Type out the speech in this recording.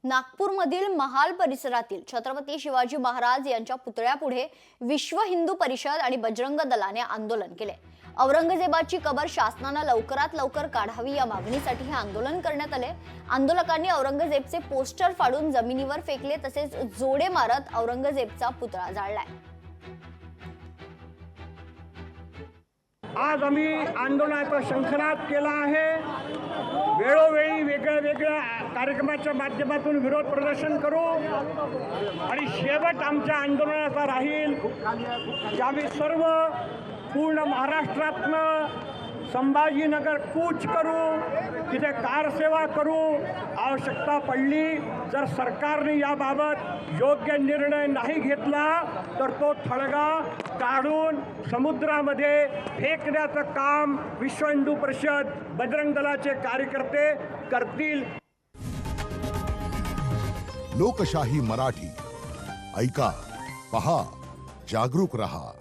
नागपूरमधील महाल परिसरातील छत्रपती शिवाजी महाराज यांच्या पुतळ्यापुढे विश्व हिंदू परिषद आणि बजरंग दलाने आंदोलन केले। औरंगजेबाची कबर शासनाने लवकरात लवकर काढावी या मागणीसाठी हे आंदोलन करण्यात आले। आंदोलकांनी औरंगजेबचे पोस्टर फाडून जमिनीवर फेकले, तसेच जोडे मारत औरंगजेबचा पुतळा जाळलाय। आज आम्ही आंदोलनाचा शंखनाद केला आहे। वेळोवेळी वेगळ्या कार्यक्रमाच्या माध्यमातून विरोध प्रदर्शन करू आणि शेवट आमच्या आंदोलनाचा राहील की आम्ही सर्व पूर्ण महाराष्ट्रातनं संभाजीनगर कूच करू, तिथे कारसेवा करू। आवश्यकता पडली जर सरकारने याबाबत योग्य निर्णय नाही घेतला तर तो थडगा काढून समुद्रामध्ये फेकण्याचं काम विश्व हिंदू परिषद बजरंग दलाचे कार्यकर्ते करतील। लोकशाही मराठी ऐका, पहा, जागरूक रहा।